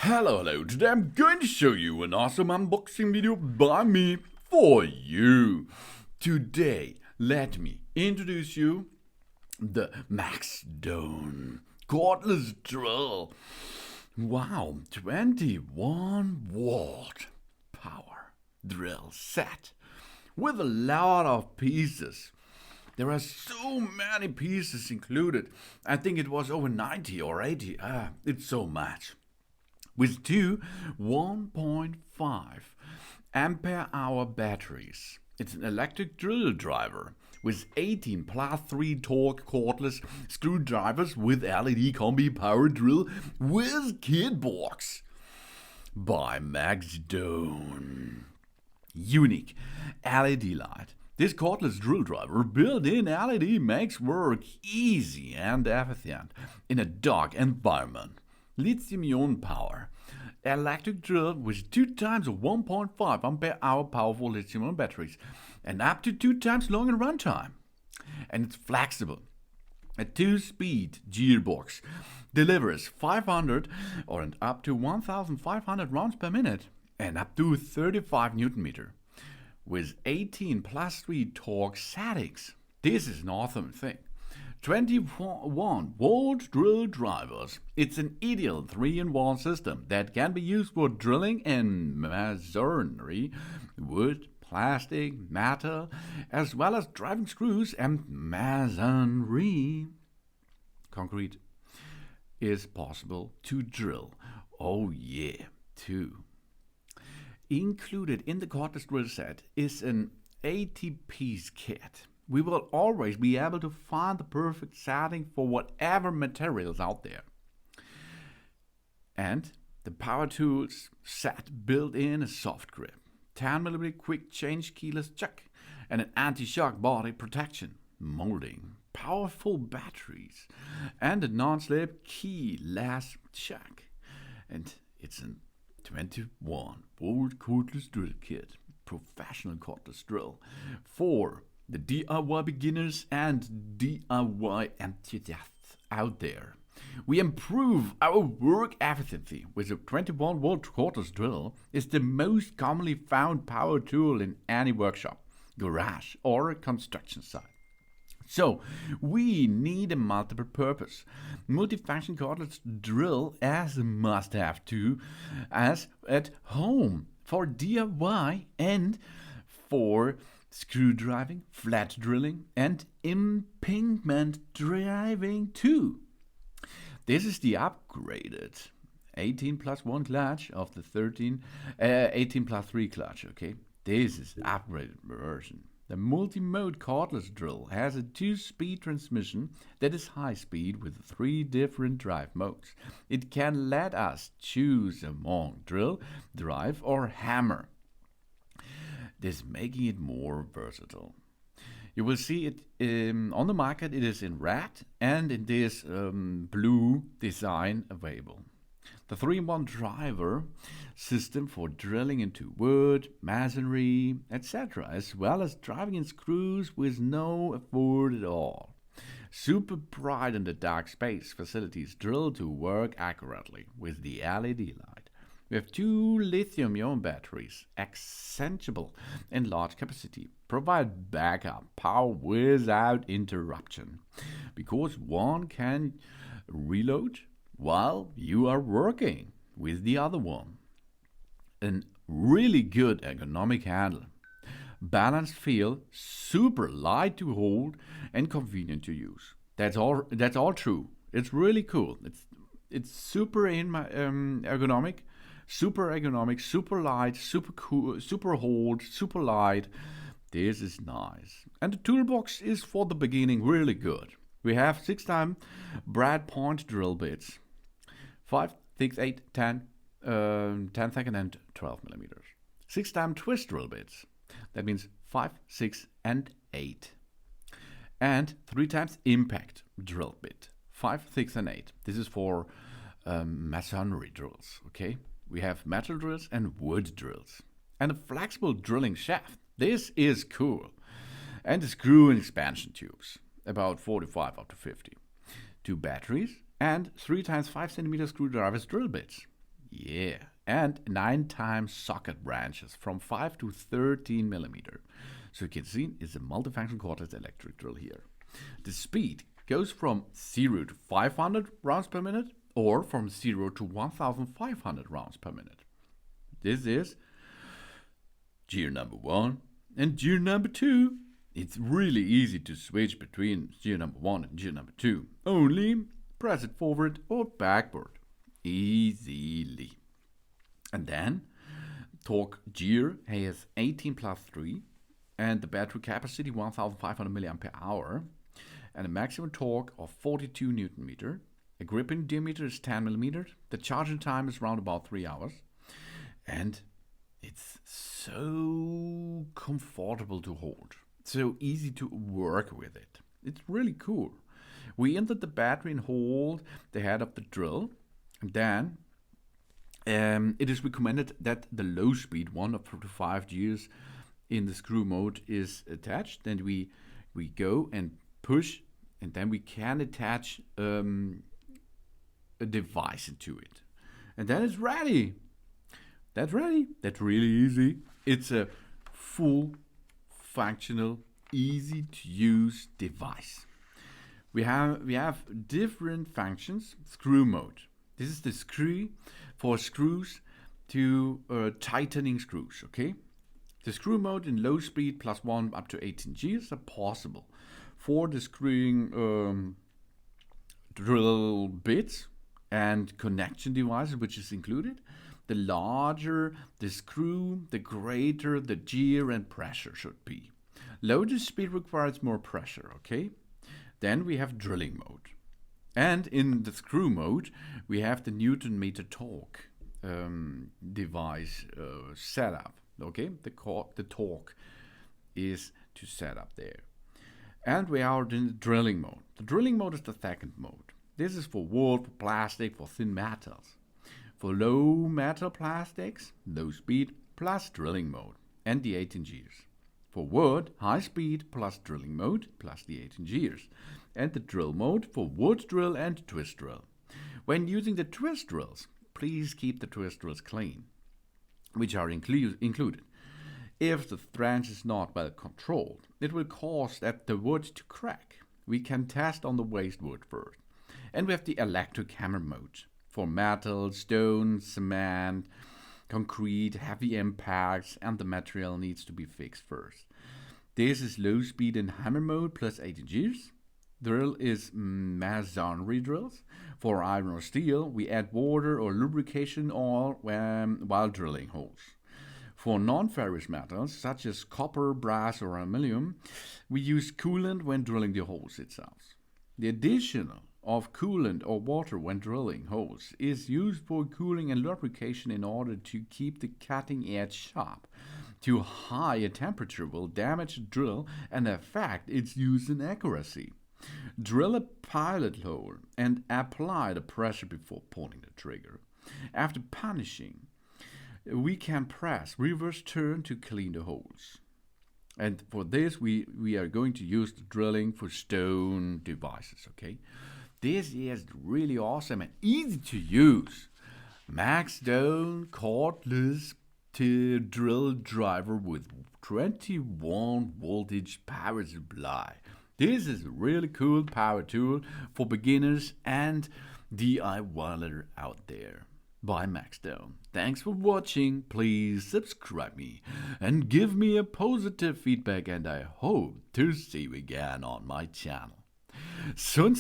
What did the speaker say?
Hello, today I'm going to show you an awesome unboxing video by me for you. Today, let me introduce you the Maxdone Cordless Drill. Wow, 21 watt power drill set with a lot of pieces. There are so many pieces included. I think it was over 90 or 80. It's so much. With two 1.5 ampere hour batteries. It's an electric drill driver with 18 plus 3 torque cordless screwdrivers with LED Combi power drill with Kitbox by Maxdone. Unique LED light. This cordless drill driver built-in LED makes work easy and efficient in a dark environment. Lithium-ion power. Electric drill with 2 times 1.5 ampere hour powerful lithium-ion batteries and up to 2 times longer runtime. And it's flexible. A 2-speed gearbox delivers 500 or up to 1,500 rounds per minute and up to 35 Newton meter with 18 plus 3 torque settings. This is an awesome thing. 21 volt drill drivers. It's an ideal 3-in-1 system that can be used for drilling in masonry, wood, plastic, metal, as well as driving screws and masonry. Concrete is possible to drill. Oh yeah, too. Included in the Cordless Drill Set is an 80-piece kit. We will always be able to find the perfect setting for whatever materials out there. And the power tools set built in a soft grip, 10mm quick change keyless chuck, and an anti-shock body protection, moulding, powerful batteries, and a non-slip keyless chuck. And it's a 21 volt cordless drill kit, professional cordless drill for the DIY beginners and DIY enthusiasts out there. We improve our work efficiency with a 21 volt cordless drill. Is the most commonly found power tool in any workshop, garage or construction site. So, we need a multiple purpose, multifunction cordless drill as a must-have too, as at home for DIY and for screw driving, flat drilling, and impingement driving too. This is the upgraded 18 plus 1 clutch of the 18 plus 3 clutch, okay? This is the upgraded version. The multi-mode cordless drill has a 2-speed transmission that is high speed with 3 different drive modes. It can let us choose among drill, drive, or hammer. This making it more versatile. You will see it on the market. It is in red and in this blue design available. The 3-in-1 driver system for drilling into wood, masonry, etc., as well as driving in screws with no effort at all. Super bright in the dark space facilities drill to work accurately with the LED light. We have 2 lithium-ion batteries, exchangeable and large capacity, provide backup power without interruption, because one can reload while you are working with the other one. A really good ergonomic handle, balanced feel, super light to hold and convenient to use. That's all true. It's really cool. It's super ergonomic. Super ergonomic, super light, super cool, super hold, super light. This is nice. And the toolbox is for the beginning really good. We have 6x brad point drill bits. 5, 6, 8, 10, 10 and 12 millimeters. 6x twist drill bits. That means 5, 6, and 8. And 3x impact drill bit. 5, 6, and 8. This is for masonry drills, okay? We have metal drills and wood drills. And a flexible drilling shaft. This is cool. And the screw and expansion tubes. About 45 up to 50. 2 batteries and 3 times 5 centimeter screwdrivers drill bits. Yeah, and 9 times socket branches from 5 to 13 millimeter. So you can see it's a multifunction cordless electric drill here. The speed goes from 0 to 500 rounds per minute or from 0 to 1,500 rounds per minute. This is gear number 1 and gear number 2. It's really easy to switch between gear number 1 and gear number 2. Only press it forward or backward. Easily. And then torque gear has 18 plus 3 and the battery capacity 1,500 milliampere hour and a maximum torque of 42 Newton meter. A gripping diameter is 10 millimeters. The charging time is around about 3 hours. And it's so comfortable to hold. So easy to work with it. It's really cool. We insert the battery and hold the head of the drill. And then it is recommended that the low speed 1 up to 5 gears in the screw mode is attached. Then we go and push, and then we can attach a device into it. And then it's ready. That's ready. That's really easy. It's a full functional, easy to use device. We have different functions. Screw mode. This is the screw for screws to tightening screws, okay? The screw mode in low speed plus 1 up to 18 gears are possible for the screwing drill bits and connection devices, which is included. The larger the screw, the greater the gear and pressure should be. Lower speed requires more pressure, okay? Then we have drilling mode. And in the screw mode, we have the Newton meter torque device setup, okay? The torque is to set up there. And we are in the drilling mode. The drilling mode is the second mode. This is for wood, for plastic, for thin metals. For low metal plastics, low speed plus drilling mode and the 18 gears. For wood, high speed plus drilling mode plus the 18 gears. And the drill mode for wood drill and twist drill. When using the twist drills, please keep the twist drills clean, which are included. If the flange is not well controlled, it will cause the wood to crack. We can test on the waste wood first. And we have the electric hammer mode for metal, stone, cement, concrete, heavy impacts, and the material needs to be fixed first. This is low speed in hammer mode plus 18 gears. Drill is masonry drills. For iron or steel, we add water or lubrication oil while drilling holes. For non-ferrous metals, such as copper, brass, or aluminum, we use coolant when drilling the holes itself. The additional of coolant or water when drilling holes is used for cooling and lubrication in order to keep the cutting edge sharp. Too high a temperature will damage the drill and affect its use and accuracy. Drill a pilot hole and apply the pressure before pulling the trigger. After punishing, we can press reverse turn to clean the holes. And for this, we are going to use the drilling for stone devices, okay? This is really awesome and easy to use. Maxdone Cordless Drill Driver with 21 voltage power supply. This is a really cool power tool for beginners and DIYers out there by Maxdone. Thanks for watching. Please subscribe me and give me a positive feedback, and I hope to see you again on my channel. Soon.